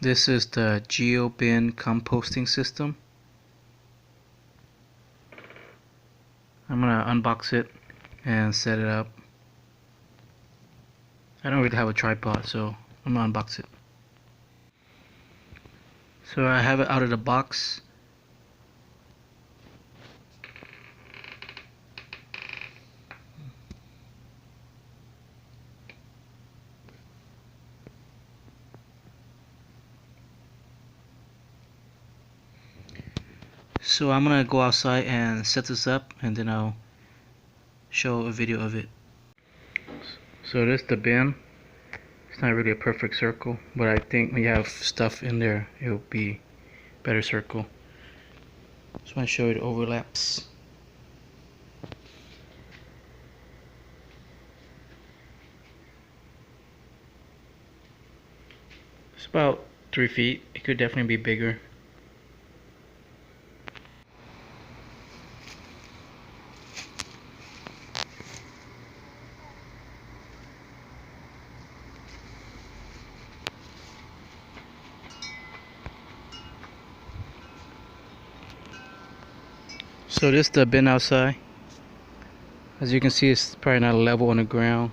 This is the Geobin composting system. I'm gonna unbox it and set it up. I don't really have a tripod, so I'm gonna unbox it. So I have it out of the box. So I'm gonna go outside and set this up, and then I'll show a video of it. So this is the bin. It's not really a perfect circle, but I think when you have stuff in there, it'll be better circle. Just want to show you the overlaps. It's about 3 feet. It could definitely be bigger. So this is the bin outside. As you can see, it's probably not level on the ground,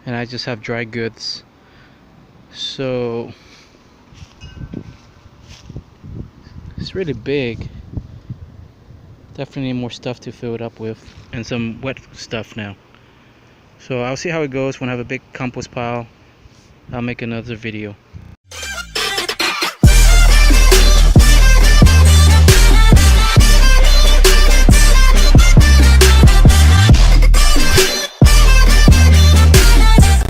and I just have dry goods. So it's really big. Definitely need more stuff to fill it up with, and some wet stuff now. So I'll see how it goes. When I have a big compost pile, I'll make another video.